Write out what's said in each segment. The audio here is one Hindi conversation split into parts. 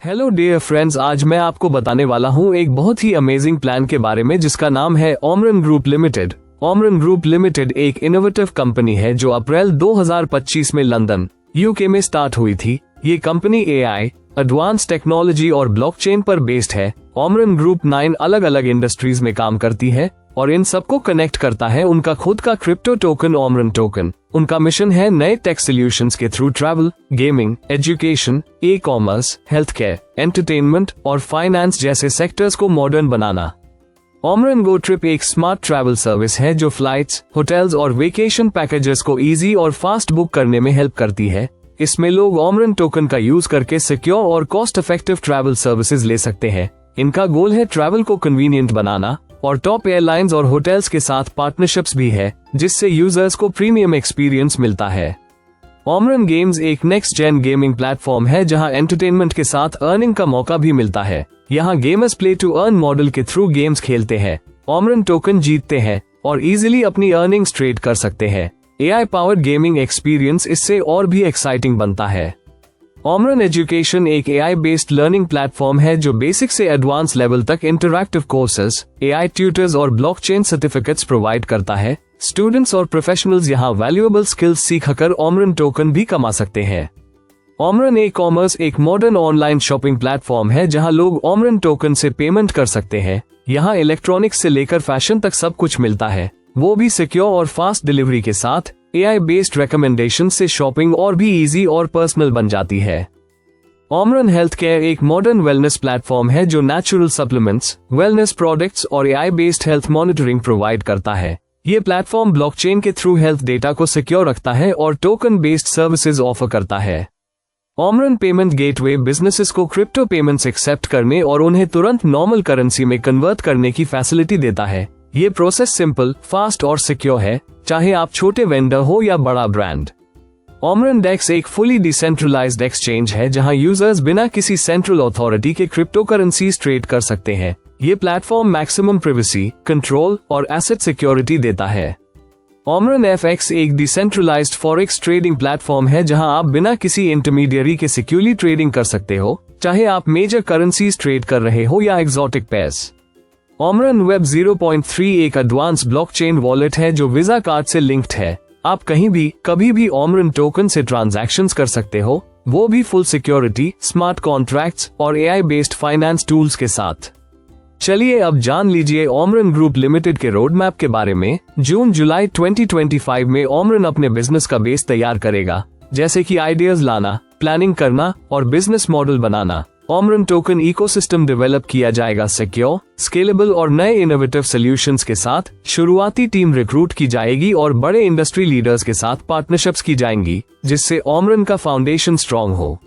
हेलो डियर फ्रेंड्स, आज मैं आपको बताने वाला हूँ एक बहुत ही अमेजिंग प्लान के बारे में जिसका नाम है ओमरन ग्रुप लिमिटेड। ओमरन ग्रुप लिमिटेड एक इनोवेटिव कंपनी है जो अप्रैल 2025 में लंदन यूके में स्टार्ट हुई थी। ये कंपनी एआई, एडवांस टेक्नोलॉजी और ब्लॉकचेन पर बेस्ड है। ओमरन ग्रुप 9 अलग अलग इंडस्ट्रीज में काम करती है और इन सबको कनेक्ट करता है उनका खुद का क्रिप्टो टोकन ओमरन टोकन। उनका मिशन है नए टेक सॉल्यूशंस के through travel, gaming, education, e commerce, health care, entertainment और फाइनेंस जैसे सेक्टर्स को मॉडर्न बनाना। ओमरन गो ट्रिप एक स्मार्ट ट्रैवल सर्विस है जो फ्लाइट्स, होटल्स और वेकेशन पैकेजेस को इजी और फास्ट बुक करने में हेल्प करती है। इसमें लोग ओमरन टोकन का यूज करके सिक्योर और कॉस्ट इफेक्टिव ट्रैवल सर्विसेज ले सकते हैं। इनका गोल है ट्रैवल को कन्वीनियंट बनाना और टॉप एयरलाइंस और होटल्स के साथ पार्टनरशिप्स भी है जिससे यूजर्स को प्रीमियम एक्सपीरियंस मिलता है। ओमरन गेम्स एक नेक्स्ट जेन गेमिंग प्लेटफॉर्म है जहां एंटरटेनमेंट के साथ अर्निंग का मौका भी मिलता है। यहां gamers play to earn model के थ्रू गेम्स खेलते हैं, ओमरन टोकन जीतते हैं और इजीली अपनी अर्निंग्स ट्रेड कर सकते हैं। एआई पावर्ड गेमिंग एक्सपीरियंस इससे और भी एक्साइटिंग बनता है। ओमरन एजुकेशन एक एआई बेस्ड लर्निंग प्लेटफॉर्म है जो बेसिक से एडवांस लेवल तक इंटरैक्टिव कोर्सेज, एआई ट्यूटर्स और ब्लॉकचेन सर्टिफिकेट्स प्रोवाइड करता है। स्टूडेंट्स और प्रोफेशनल्स यहां वैल्यूएबल स्किल्स सीखकर ओमरन टोकन भी कमा सकते हैं। ओमरन ई कॉमर्स एक मॉडर्न ऑनलाइन शॉपिंग प्लेटफॉर्म है जहां लोग ओमरन टोकन से पेमेंट कर सकते हैं। यहां इलेक्ट्रॉनिक्स से लेकर फैशन तक सब कुछ मिलता है, वो भी सिक्योर और फास्ट डिलीवरी के साथ। एआई बेस्ड रिकमेंडेशन से शॉपिंग और भी इजी और पर्सनल बन जाती है। ओमरन हेल्थ केयर एक मॉडर्न वेलनेस प्लेटफॉर्म है जो नेचुरल सप्लीमेंट्स, वेलनेस प्रोडक्ट्स और AI based health monitoring provide करता है। ये प्लेटफॉर्म ब्लॉकचेन के थ्रू हेल्थ डेटा को सिक्योर रखता है और टोकन बेस्ड सर्विसेज ऑफर करता है। ओमरन पेमेंट गेटवे बिजनेसेस को क्रिप्टो पेमेंट्स एक्सेप्ट करने और उन्हें तुरंत नॉर्मल करेंसी में कन्वर्ट करने की फैसिलिटी देता है। ये प्रोसेस सिंपल, फास्ट और सिक्योर है, चाहे आप छोटे वेंडर हो या बड़ा ब्रांड। ओमरन डेक्स एक फुली डिसेंट्रलाइज्ड एक्सचेंज है जहां यूजर्स बिना किसी सेंट्रल अथॉरिटी के क्रिप्टो करेंसीज ट्रेड कर सकते हैं। ये प्लेटफॉर्म मैक्सिमम प्रिवेसी, कंट्रोल और एसेट सिक्योरिटी देता है। ओमरन एफएक्स एक डिसेंट्रलाइज्ड फॉरेक्स ट्रेडिंग प्लेटफॉर्म है जहां आप बिना किसी इंटरमीडियरी के सिक्योरली ट्रेडिंग कर सकते हो, चाहे आप मेजर करेंसीज ट्रेड कर रहे हो या एक्सोटिक पेयर्स। ओमरन वेब 0.3 एक एडवांस ब्लॉकचेन वॉलेट है जो वीजा कार्ड से लिंक्ड है। आप कहीं भी कभी भी ओमरन टोकन से ट्रांजैक्शंस कर सकते हो, वो भी फुल सिक्योरिटी, स्मार्ट कॉन्ट्रैक्ट्स और एआई बेस्ड फाइनेंस टूल्स के साथ। चलिए अब जान लीजिए ओमरन ग्रुप लिमिटेड के रोड मैप के बारे में। जून-जुलाई 2025 में ओमरन अपने बिजनेस का बेस तैयार करेगा, जैसे कि आइडियाज लाना, प्लानिंग करना और बिजनेस मॉडल बनाना। ओमरन टोकन इकोसिस्टम डेवलप किया जाएगा सिक्योर, स्केलेबल और नए इनोवेटिव सॉल्यूशंस के साथ। शुरुआती टीम रिक्रूट की जाएगी और बड़े इंडस्ट्री लीडर्स के साथ पार्टनरशिप्स की जाएंगी जिससे ओमरन का फाउंडेशन स्ट्रॉन्ग हो।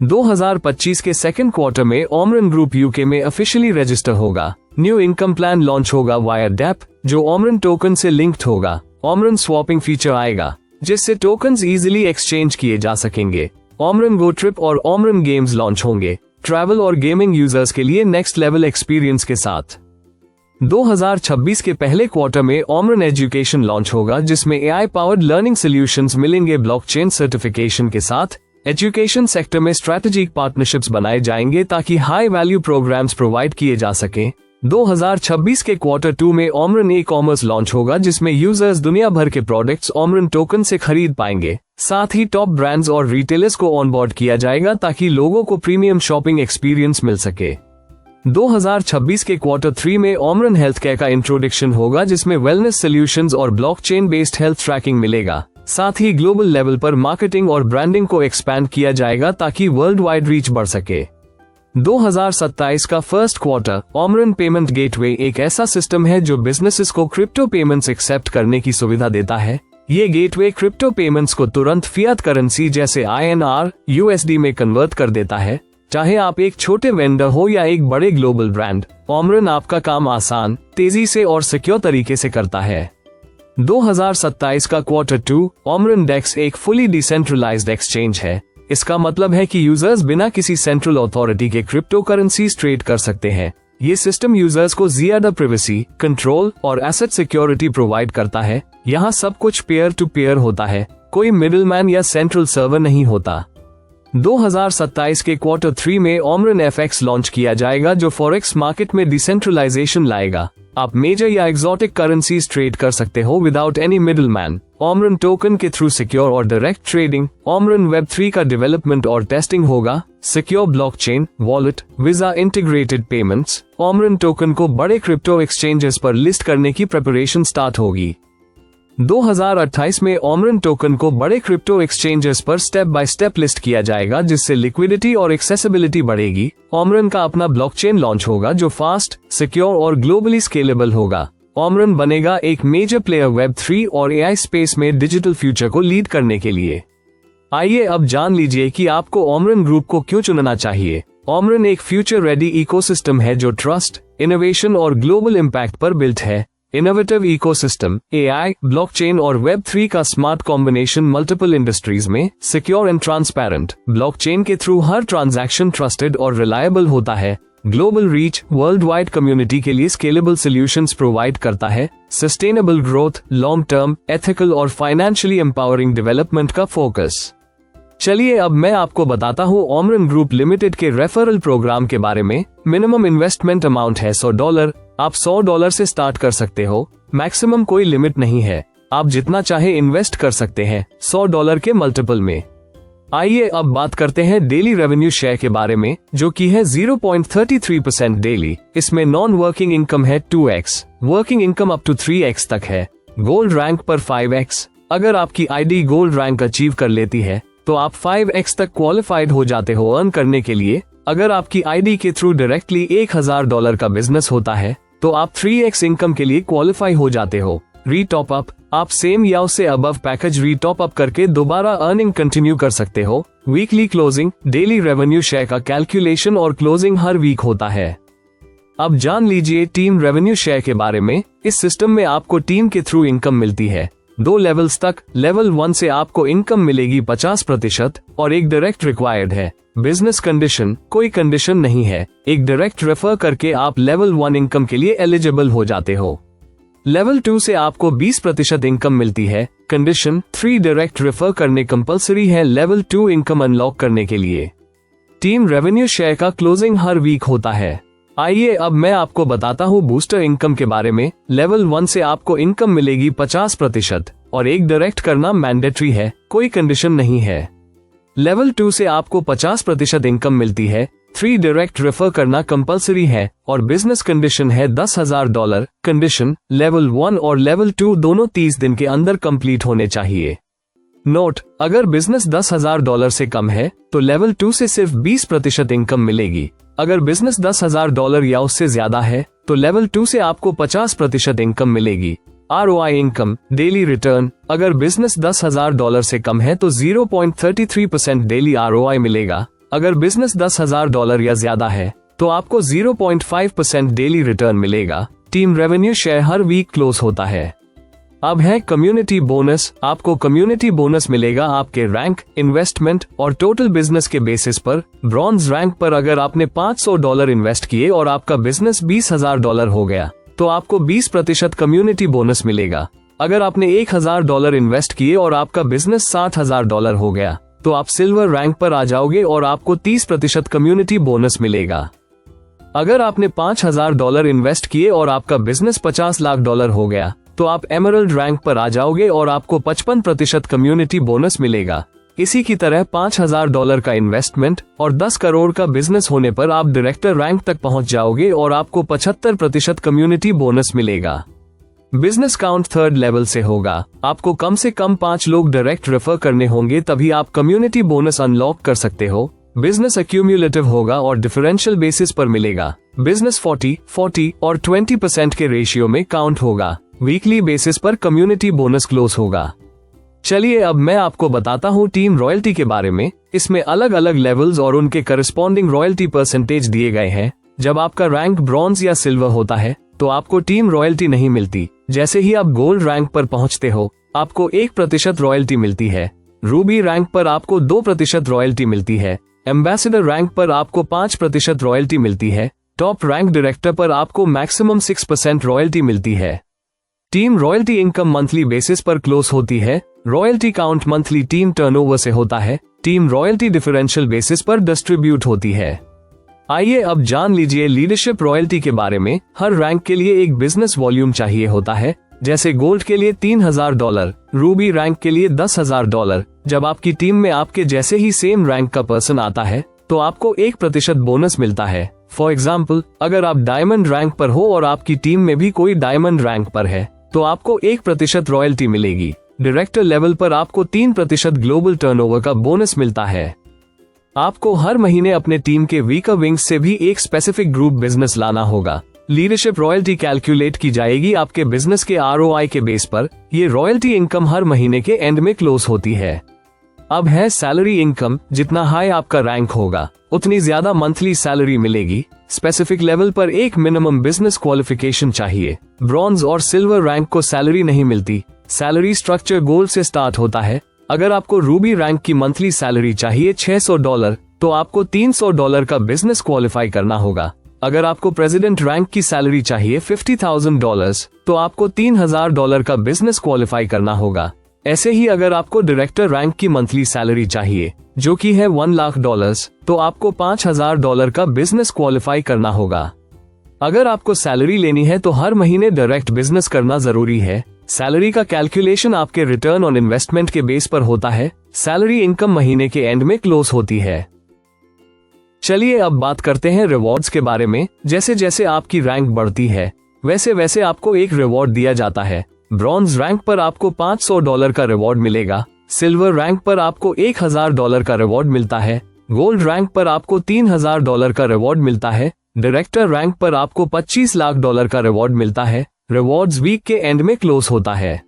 2025 के सेकंड क्वार्टर में ओमरन ग्रुप यूके में ऑफिशियली रजिस्टर होगा। न्यू इनकम प्लान लॉन्च होगा वाया डैप जो ओमरन टोकन से लिंक्ड होगा। ओमरन स्वैपिंग फीचर आएगा जिससे टोकन्स इजीली एक्सचेंज किए जा सकेंगे। ओमरन गो ट्रिप और ओमरन गेम्स लॉन्च होंगे, ट्रैवल और गेमिंग यूजर्स के लिए नेक्स्ट लेवल एक्सपीरियंस के साथ। 2026 के पहले क्वार्टर में ओमरन एजुकेशन लॉन्च होगा जिसमें एआई पावर्ड लर्निंग सॉल्यूशंस मिलेंगे ब्लॉकचेन सर्टिफिकेशन के साथ। एजुकेशन सेक्टर में स्ट्रैटेजिक पार्टनरशिप्स बनाए जाएंगे ताकि हाई वैल्यू प्रोग्राम्स प्रोवाइड किए जा सके। 2026 के क्वार्टर 2 में ओमरन ई कॉमर्स लॉन्च होगा जिसमें यूजर्स दुनिया भर के प्रोडक्ट्स ओमरन टोकन से खरीद पाएंगे। साथ ही टॉप ब्रांड्स और रिटेलर्स को ऑनबोर्ड किया जाएगा ताकि लोगों को प्रीमियम शॉपिंग एक्सपीरियंस मिल सके। 2026 के क्वार्टर 3 में ओमरन हेल्थ केयर का इंट्रोडक्शन होगा जिसमें वेलनेस सॉल्यूशंस और ब्लॉकचेन बेस्ड हेल्थ ट्रैकिंग मिलेगा। साथ ही ग्लोबल लेवल पर मार्केटिंग और ब्रांडिंग को एक्सपैंड किया जाएगा ताकि वर्ल्ड वाइड रीच बढ़ सके। 2027 का फर्स्ट क्वार्टर ओमरन पेमेंट गेटवे एक ऐसा सिस्टम है जो बिजनेसेस को क्रिप्टो पेमेंट्स एक्सेप्ट करने की सुविधा देता है। ये गेटवे क्रिप्टो पेमेंट्स को तुरंत फियाट करेंसी जैसे INR, USD में कन्वर्ट कर देता है। चाहे आप एक छोटे वेंडर हो या एक बड़े ग्लोबल ब्रांड, ओमरन आपका काम आसान, तेजी से और सिक्योर तरीके से करता है। 2027 का क्वार्टर 2 ओमरन डेक्स एक फुली डिसेंट्रलाइज्ड एक्सचेंज है। इसका मतलब है कि यूजर्स बिना किसी सेंट्रल अथॉरिटी के क्रिप्टो करेंसीज ट्रेड कर सकते हैं। ये सिस्टम यूजर्स को ज्यादा प्रिवेसी, कंट्रोल और एसेट सिक्योरिटी प्रोवाइड करता है। यहाँ सब कुछ पेयर टू पेयर होता है, कोई मिडिलमैन या सेंट्रल सर्वर नहीं होता। 2027 के Q3 में ओमरन FX लॉन्च किया जाएगा जो फॉरेक्स मार्केट में डिसेंट्रलाइजेशन लाएगा। आप मेजर या एक्सोटिक करेंसीज ट्रेड कर सकते हो without any middleman. Omran token के थ्रू सिक्योर और डायरेक्ट ट्रेडिंग। ओमरन Web3 का डेवलपमेंट और टेस्टिंग होगा। Secure blockchain, wallet, Visa integrated payments. Omran token को बड़े क्रिप्टो एक्सचेंजेस पर लिस्ट करने की प्रिपरेशन स्टार्ट होगी। 2028 में ओमरन टोकन को बड़े क्रिप्टो एक्सचेंजेस पर स्टेप बाय स्टेप लिस्ट किया जाएगा जिससे लिक्विडिटी और एक्सेसिबिलिटी बढ़ेगी। ओमरन का अपना ब्लॉकचेन लॉन्च होगा जो फास्ट, सिक्योर और ग्लोबली स्केलेबल होगा। ओमरन बनेगा एक मेजर प्लेयर Web3 और AI स्पेस में डिजिटल फ्यूचर को लीड करने के लिए। आइए अब जान लीजिए कि आपको ओमरन ग्रुप को क्यों चुनना चाहिए। ओमरन एक फ्यूचर रेडी इकोसिस्टम है जो ट्रस्ट, इनोवेशन और ग्लोबल इम्पैक्ट पर बिल्ट है। इनोवेटिव इकोसिस्टम, AI, ब्लॉकचेन और Web3 का स्मार्ट कॉम्बिनेशन मल्टीपल इंडस्ट्रीज में सिक्योर एंड ट्रांसपेरेंट। ब्लॉकचेन के थ्रू हर ट्रांजैक्शन ट्रस्टेड और रिलायबल होता है। Global reach, world wide community के लिए स्केलेबल सॉल्यूशंस प्रोवाइड करता है। Sustainable growth, long term, ethical और फाइनेंशियली एम्पावरिंग डेवलपमेंट का फोकस। चलिए अब मैं आपको बताता हूँ ओमरन ग्रुप लिमिटेड के रेफरल प्रोग्राम के बारे में। मिनिमम इन्वेस्टमेंट अमाउंट है $100। आप $100 से स्टार्ट कर सकते हो। मैक्सिमम कोई लिमिट नहीं है, आप जितना चाहे इन्वेस्ट कर सकते हैं $100 के मल्टीपल में। आइए अब बात करते हैं डेली रेवेन्यू शेयर के बारे में जो कि है 0.33% डेली। इसमें नॉन वर्किंग इनकम है 2x, working income up to 3x तक है। गोल्ड रैंक पर 5x। अगर आपकी आईडी गोल्ड रैंक अचीव कर लेती है तो आप 5x तक क्वालिफाइड हो जाते हो अर्न करने के लिए। अगर आपकी आईडी के थ्रू डायरेक्टली $1000 का बिजनेस होता है तो आप 3x इनकम के लिए क्वालिफाई हो जाते हो। रीटॉप अप, आप सेम या उससे अबव पैकेज रीटॉप अप करके दोबारा अर्निंग कंटिन्यू कर सकते हो। Weekly closing, daily revenue share का कैलकुलेशन और क्लोजिंग हर वीक होता है। अब जान लीजिए टीम रेवेन्यू शेयर के बारे में। इस सिस्टम में आपको टीम के थ्रू इनकम मिलती है 2 लेवल्स तक। लेवल 1 से आपको इनकम मिलेगी 50% और एक डायरेक्ट रिक्वायर्ड है। बिजनेस कंडीशन, कोई कंडीशन नहीं है, एक डायरेक्ट रेफर करके आप लेवल 1 इनकम के लिए एलिजिबल हो जाते हो। लेवल 2 से आपको 20% इनकम मिलती है। कंडीशन 3 डायरेक्ट रेफर करने कंपलसरी है लेवल 2 इनकम अनलॉक करने के लिए। टीम रेवेन्यू शेयर का क्लोजिंग हर वीक होता है। आइए अब मैं आपको बताता हूँ बूस्टर इनकम के बारे में। लेवल 1 से आपको इनकम मिलेगी 50% और एक डायरेक्ट करना मैंडेटरी है, कोई कंडीशन नहीं है। लेवल 2 से आपको 50% इनकम मिलती है। 3 डायरेक्ट रेफर करना कंपलसरी है और बिजनेस कंडीशन है $10,000। कंडीशन लेवल 1 और लेवल 2 दोनों 30 दिन के अंदर कंप्लीट होने चाहिए। नोट, अगर बिजनेस $10,000 से कम है तो लेवल 2 से सिर्फ 20% इनकम मिलेगी। अगर बिजनेस $10,000 या उससे ज्यादा है तो लेवल 2 से आपको 50% इनकम मिलेगी। ROI इनकम, डेली रिटर्न, अगर बिजनेस $10,000 से कम है तो 0.33% डेली ROI मिलेगा। अगर बिजनेस $10,000 या ज्यादा है तो आपको 0.5% डेली रिटर्न मिलेगा। टीम रेवेन्यू शेयर हर वीक क्लोज होता है। अब है कम्युनिटी बोनस। आपको कम्युनिटी बोनस मिलेगा आपके रैंक, इन्वेस्टमेंट और टोटल बिजनेस के बेसिस पर। ब्रॉन्ज रैंक पर अगर आपने $500 इन्वेस्ट किए और आपका बिजनेस $20,000 हो गया तो आपको 20% कम्युनिटी बोनस मिलेगा। अगर आपने $1,000 इन्वेस्ट किए और आपका बिजनेस $60,000 हो गया तो आप सिल्वर रैंक पर आ जाओगे और आपको 30% कम्युनिटी बोनस मिलेगा। अगर आपने $5,000 इन्वेस्ट किए और आपका बिजनेस $50 लाख हो गया तो आप एमरल्ड रैंक पर आ जाओगे और आपको 55% कम्युनिटी बोनस मिलेगा। इसी की तरह $5,000 का इन्वेस्टमेंट और 10 करोड़ का बिजनेस होने पर आप डायरेक्टर रैंक तक पहुंच जाओगे और आपको 75% कम्युनिटी बोनस मिलेगा। बिजनेस काउंट 3rd लेवल से होगा। आपको कम से कम 5 लोग डायरेक्ट रेफर करने होंगे तभी आप कम्युनिटी बोनस अनलॉक कर सकते हो। बिजनेस एक्यूमुलेटिव होगा और डिफरेंशियल बेसिस पर मिलेगा। बिजनेस 40 और 20% के रेशियो में काउंट होगा। वीकली बेसिस पर कम्युनिटी बोनस क्लोज होगा। चलिए अब मैं आपको बताता हूँ टीम रॉयल्टी के बारे में। इसमें अलग अलग लेवल्स और उनके करस्पॉन्डिंग रॉयल्टी परसेंटेज दिए गए हैं। जब आपका रैंक ब्रॉन्ज या सिल्वर होता है तो आपको टीम रॉयल्टी नहीं मिलती। जैसे ही आप गोल्ड रैंक पर पहुंचते हो आपको 1% रॉयल्टी मिलती है। रूबी रैंक पर आपको 2% रॉयल्टी मिलती है। एम्बेसडर रैंक पर आपको 5% रॉयल्टी मिलती है। टॉप रैंक डायरेक्टर पर आपको मैक्सिमम 6% रॉयल्टी मिलती है। Team royalty income monthly basis पर क्लोज होती है। Royalty count monthly team turnover से होता है। टीम रॉयल्टी डिफरेंशियल बेसिस पर डिस्ट्रीब्यूट होती है। आइए अब जान लीजिए लीडरशिप रॉयल्टी के बारे में। हर रैंक के लिए एक बिजनेस वॉल्यूम चाहिए होता है, जैसे गोल्ड के लिए $3000, रूबी रैंक के लिए $10,000। जब आपकी टीम में आपके जैसे ही सेम रैंक का पर्सन आता है तो आपको 1% बोनस मिलता है। फॉर एग्जाम्पल, अगर आप डायमंड रैंक पर हो और आपकी टीम में भी कोई डायमंड रैंक पर है तो आपको 1% रॉयल्टी मिलेगी। डायरेक्टर लेवल पर आपको 3% ग्लोबल टर्नओवर का बोनस मिलता है। आपको हर महीने अपने टीम के वीकर विंग्स से भी एक स्पेसिफिक ग्रुप बिजनेस लाना होगा। लीडरशिप रॉयल्टी कैलकुलेट की जाएगी आपके बिजनेस के ROI के बेस पर। ये रॉयल्टी इनकम हर महीने के एंड में क्लोज होती है। अब है सैलरी इनकम। जितना हाई आपका रैंक होगा उतनी ज्यादा मंथली सैलरी मिलेगी। स्पेसिफिक लेवल पर एक मिनिमम बिजनेस क्वालिफिकेशन चाहिए। ब्रॉन्ज और सिल्वर रैंक को सैलरी नहीं मिलती। सैलरी स्ट्रक्चर गोल्ड से स्टार्ट होता है। अगर आपको रूबी रैंक की मंथली सैलरी चाहिए $600 तो आपको $300 का बिजनेस क्वालिफाई करना होगा। अगर आपको प्रेसिडेंट रैंक की सैलरी चाहिए $50,000 तो आपको $3,000 का बिजनेस क्वालिफाई करना होगा। ऐसे ही अगर आपको डायरेक्टर रैंक की मंथली सैलरी चाहिए जो कि है $1,00,000 तो आपको $5,000 का बिजनेस क्वालिफाई करना होगा। अगर आपको सैलरी लेनी है तो हर महीने डायरेक्ट बिजनेस करना जरूरी है। सैलरी का कैलकुलेशन आपके रिटर्न ऑन इन्वेस्टमेंट के बेस पर होता है। सैलरी इनकम महीने के एंड में क्लोज होती है। चलिए अब बात करते हैं रिवॉर्ड्स के बारे में। जैसे जैसे आपकी रैंक बढ़ती है वैसे वैसे आपको एक रिवॉर्ड दिया जाता है। ब्रॉन्ज रैंक पर आपको $500 का रिवॉर्ड मिलेगा। सिल्वर रैंक पर आपको $1,000 का रिवॉर्ड मिलता है। गोल्ड रैंक पर आपको $3,000 का रिवॉर्ड मिलता है। डायरेक्टर रैंक पर आपको $25 लाख का रिवॉर्ड मिलता है। रिवॉर्ड्स वीक के एंड में क्लोज होता है।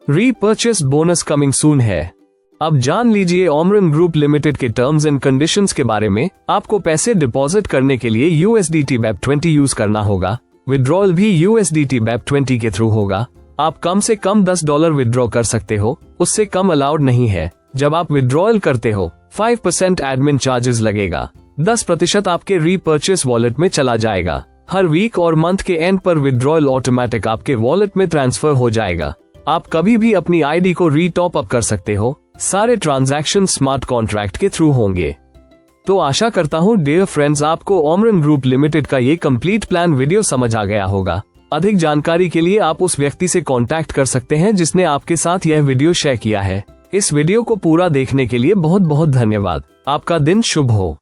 रीपर्चेस बोनस कमिंग सून है। अब जान लीजिए ओमरन ग्रुप लिमिटेड के टर्म्स एंड कंडीशंस के बारे में। आपको पैसे डिपॉजिट करने के लिए USDT BEP20 यूज करना होगा। विड्रॉल भी USDT BEP20 के थ्रू होगा। आप कम से कम $10 विड्रॉ कर सकते हो, उससे कम अलाउड नहीं है। जब आप विड्रॉल करते हो 5% एडमिन चार्जेस लगेगा। 10% आपके रीपर्चेस वॉलेट में चला जाएगा। हर वीक और मंथ के एंड पर विड्रॉल ऑटोमेटिक आपके वॉलेट में ट्रांसफर हो जाएगा। आप कभी भी अपनी ID को रीटॉप अप कर सकते हो। सारे ट्रांजैक्शन स्मार्ट कॉन्ट्रैक्ट के थ्रू होंगे। तो आशा करता हूँ डियर फ्रेंड्स आपको ओमरन ग्रुप लिमिटेड का ये कंप्लीट प्लान वीडियो समझ आ गया होगा। अधिक जानकारी के लिए आप उस व्यक्ति से कांटेक्ट कर सकते हैं जिसने आपके साथ यह वीडियो शेयर किया है। इस वीडियो को पूरा देखने के लिए बहुत बहुत धन्यवाद। आपका दिन शुभ हो।